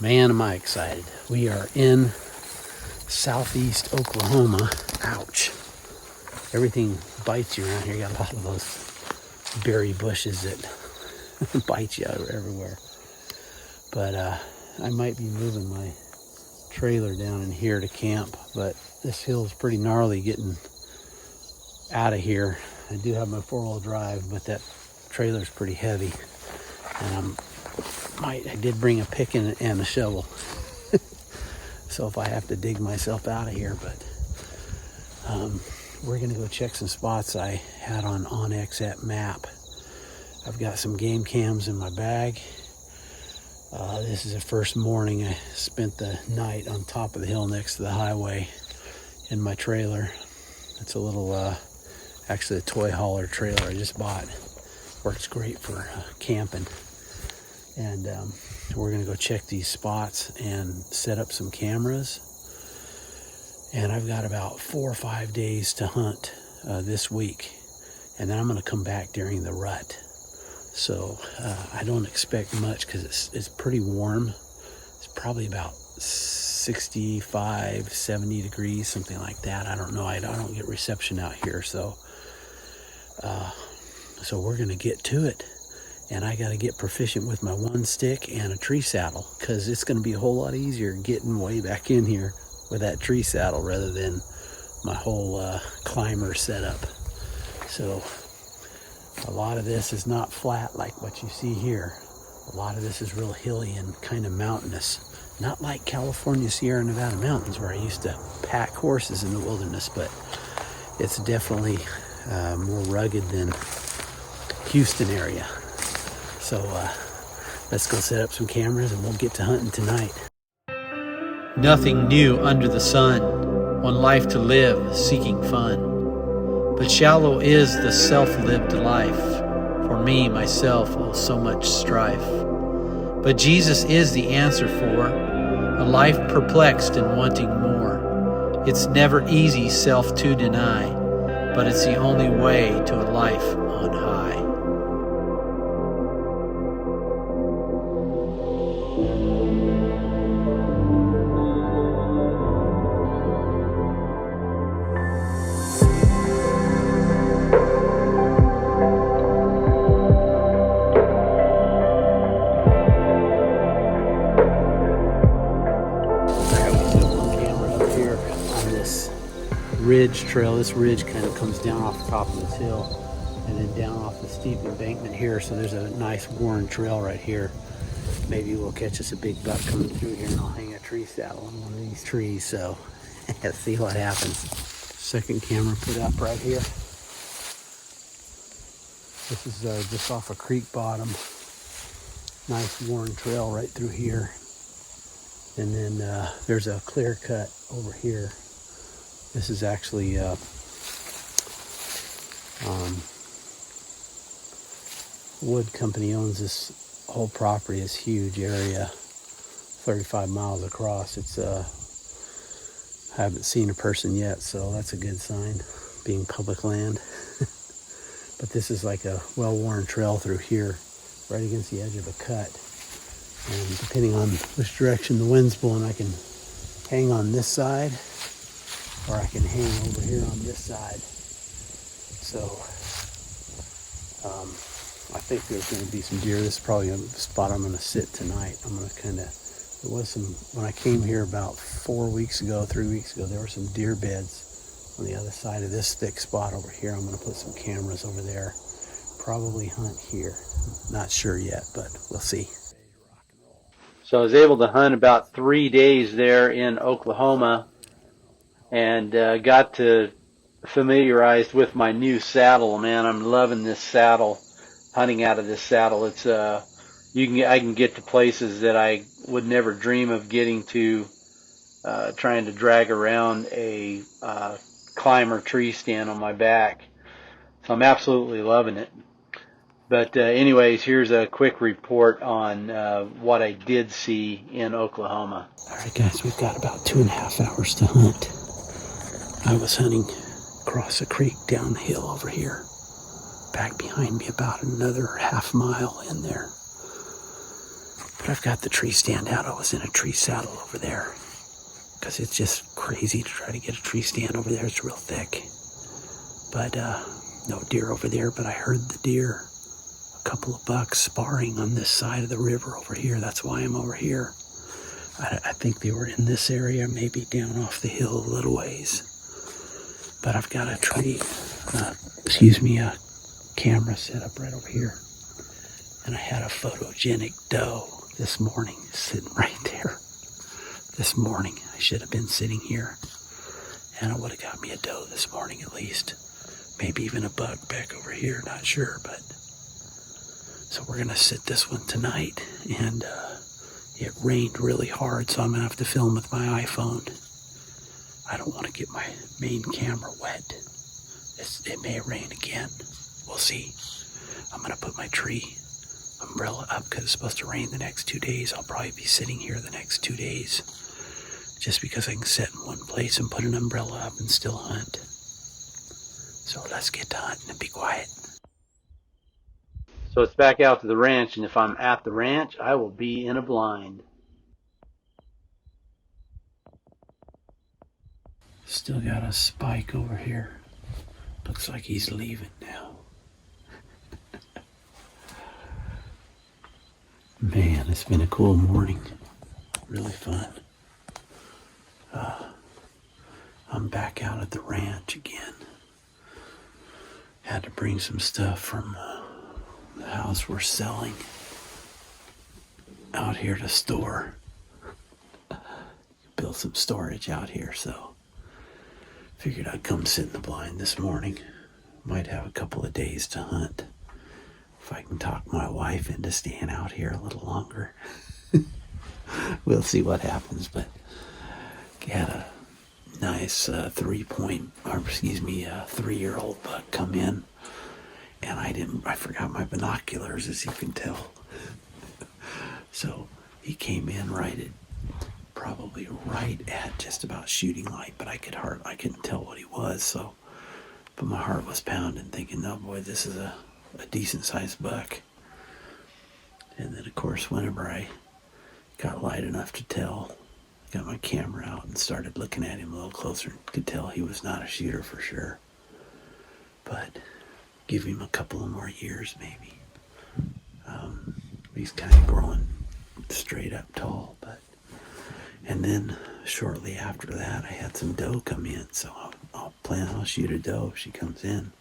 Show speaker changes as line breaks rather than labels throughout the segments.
Man, am I excited. We are in southeast Oklahoma. Ouch. Everything bites you around here. You got a lot of those berry bushes that bite you everywhere. But I might be moving my trailer down in here to camp, but this hill is pretty gnarly getting out of here. I do have my four-wheel drive, but that trailer's pretty heavy. And I did bring a pick and a shovel. So if I have to dig myself out of here, but we're gonna go check some spots I had on Onyx at Map. I've got some game cams in my bag. This is the first morning. I spent the night on top of the hill next to the highway in my trailer. It's a little, actually a toy hauler trailer I just bought. Works great for camping. And we're gonna go check these spots and set up some cameras. And I've got about 4 or 5 days to hunt this week. And then I'm gonna come back during the rut. So I don't expect much because it's pretty warm. It's probably about 65, 70 degrees, something like that. I don't know. I don't get reception out here. So we're gonna get to it. And I got to get proficient with my one stick and a tree saddle, because it's going to be a whole lot easier getting way back in here with that tree saddle rather than my whole climber setup. So a lot of this is not flat like what you see here. A lot of this is real hilly and kind of mountainous. Not like California Sierra Nevada mountains where I used to pack horses in the wilderness, but it's definitely more rugged than Houston area. So let's go set up some cameras and we'll get to hunting tonight.
Nothing new under the sun, one life to live, seeking fun. But shallow is the self-lived life. For me, myself, oh, so much strife. But Jesus is the answer for a life perplexed and wanting more. It's never easy self to deny, but it's the only way to a life on high.
Ridge trail. This ridge kind of comes down off the top of this hill and then down off the steep embankment here. So there's a nice worn trail right here. Maybe we'll catch us a big buck coming through here and I'll hang a tree saddle on one of these trees. So let's see what happens. Second camera put up right here. This is just off a creek bottom. Nice worn trail right through here. And then there's a clear cut over here. This is actually wood company owns this whole property. It's a huge area, 35 miles across. It's I haven't seen a person yet, so that's a good sign, being public land. But this is like a well-worn trail through here, right against the edge of a cut. And depending on which direction the wind's blowing, I can hang on this side, or I can hang over here on this side. So I think there's going to be some deer. This is probably a spot I'm going to sit tonight. I'm going to kind of, there was some, when I came here about 3 weeks ago, there were some deer beds on the other side of this thick spot over here. I'm going to put some cameras over there. Probably hunt here. Not sure yet, but we'll see. So I was able to hunt about 3 days there in Oklahoma, and got to familiarized with my new saddle. Man, I'm loving this saddle. Hunting out of this saddle, it's I can get to places that I would never dream of getting to, trying to drag around a climber tree stand on my back. So I'm absolutely loving it. But anyways, here's a quick report on what I did see in Oklahoma. All right, guys, we've got about 2.5 hours to hunt. I was hunting across a creek down the hill over here. Back behind me about another half mile in there. But I've got the tree stand out. I was in a tree saddle over there because it's just crazy to try to get a tree stand over there. It's real thick. But no deer over there, but I heard the deer. A couple of bucks sparring on this side of the river over here. That's why I'm over here. I think they were in this area, maybe down off the hill a little ways. But I've got a tree, a camera set up right over here. And I had a photogenic doe this morning sitting right there. This morning, I should have been sitting here. And I would have got me a doe this morning at least. Maybe even a buck back over here, not sure, but. So we're gonna sit this one tonight, and it rained really hard, so I'm gonna have to film with my iPhone. I don't want to get my main camera wet. It may rain again. We'll see. I'm gonna put my tree umbrella up because it's supposed to rain the next 2 days. I'll probably be sitting here the next 2 days, just because I can sit in one place and put an umbrella up and still hunt. So let's get to hunting and be quiet. So it's back out to the ranch, and if I'm at the ranch, I will be in a blind. Still got a spike over here. Looks like he's leaving now. Man, it's been a cool morning. Really fun. I'm back out at the ranch again. Had to bring some stuff from the house we're selling out here to store. Build some storage out here, so figured I'd come sit in the blind this morning. Might have a couple of days to hunt. If I can talk my wife into staying out here a little longer. We'll see what happens, but had a nice 3-year-old buck come in, and I forgot my binoculars, as you can tell. So he came in probably right at just about shooting light, but I couldn't tell what he was, but my heart was pounding, thinking, oh boy, this is a decent sized buck. And then of course, whenever I got light enough to tell, got my camera out and started looking at him a little closer, could tell he was not a shooter for sure. But give him a couple of more years maybe. He's kind of growing straight up tall, and then shortly after that I had some doe come in, so I'll shoot a doe if she comes in.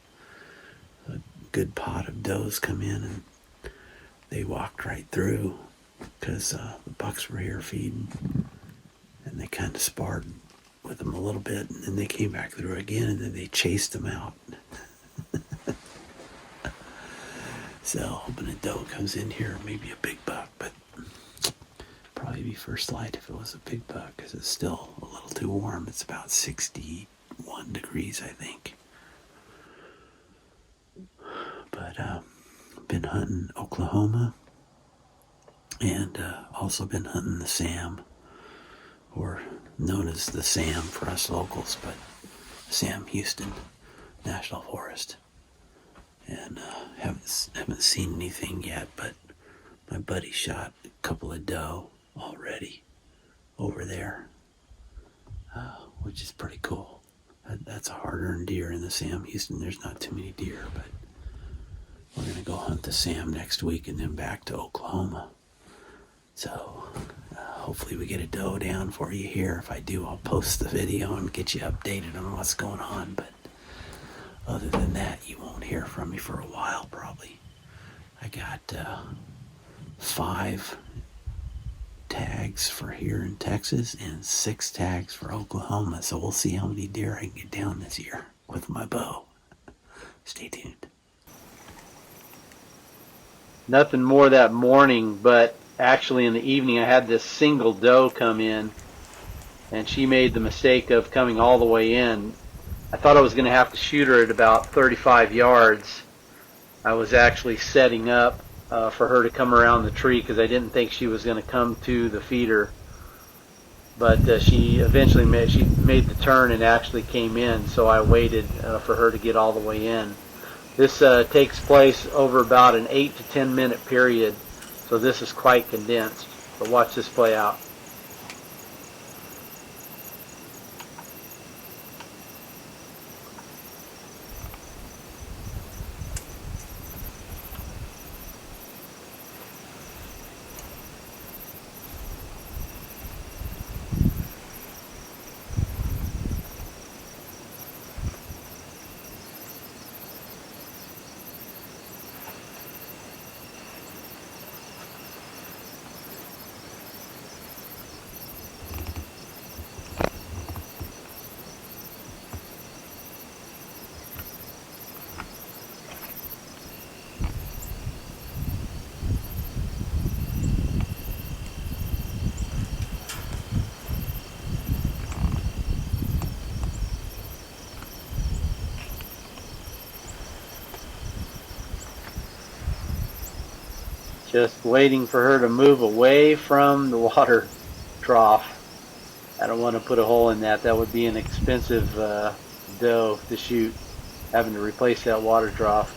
A good pot of does come in, and they walked right through because the bucks were here feeding, and they kind of sparred with them a little bit, and then they came back through again, and then they chased them out. So hoping a doe comes in here, maybe a big buck, but probably be first light if it was a big buck, because it's still a little too warm. It's about 61 degrees, I think. But been hunting Oklahoma, and also been hunting the Sam, or known as the Sam for us locals, but Sam Houston National Forest. And haven't seen anything yet, but my buddy shot a couple of doe already over there, which is pretty cool. That's a hard-earned deer in the Sam Houston. There's not too many deer, but we're going to go hunt the Sam next week and then back to Oklahoma. So hopefully we get a doe down for you here. If I do, I'll post the video and get you updated on what's going on. But other than that, you won't hear from me for a while probably. I got 5 tags for here in Texas and 6 tags for Oklahoma. So we'll see how many deer I can get down this year with my bow. Stay tuned. Nothing more that morning, but actually in the evening I had this single doe come in, and she made the mistake of coming all the way in. I thought I was going to have to shoot her at about 35 yards. I was actually setting up for her to come around the tree because I didn't think she was going to come to the feeder. But she eventually made the turn and actually came in, so I waited for her to get all the way in. This takes place over about an 8 to 10 minute period.
So this is quite condensed. But watch this play out. Just waiting for her to move away from the water trough. I don't want to put a hole in that. That would be an expensive doe to shoot, having to replace that water trough.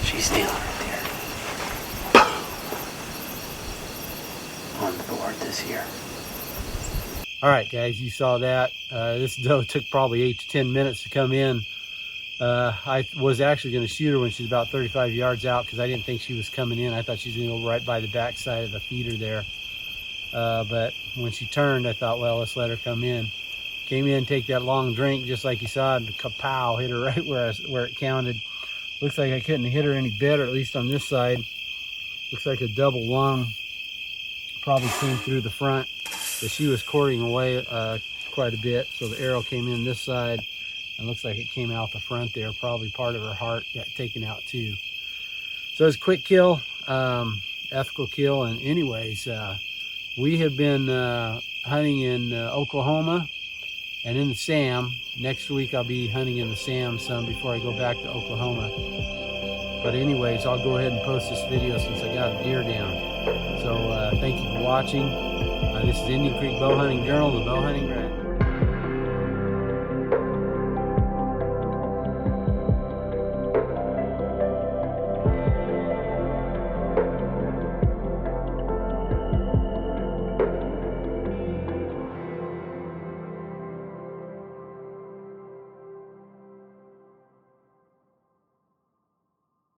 She's down right there on the board this year. All right, guys, you saw that. This doe took probably 8 to 10 minutes to come in. I was actually going to shoot her when she's about 35 yards out because I didn't think she was coming in. I thought she was going to go right by the back side of the feeder there. But when she turned, I thought, well, let's let her come in. Came in, take that long drink, just like you saw, and kapow, hit her right where it counted. Looks like I couldn't hit her any better, at least on this side. Looks like a double lung probably came through the front, but she was courting away quite a bit. So the arrow came in this side, and looks like it came out the front there. Probably part of her heart got taken out too. So it's a quick kill, ethical kill. And anyways, we have been hunting in Oklahoma and in the Sam. Next week I'll be hunting in the Sam some before I go back to Oklahoma. But anyways, I'll go ahead and post this video since I got a deer down. So thank you for watching. This is Indian Creek Bow Hunting Journal, the Bow Hunting Guide.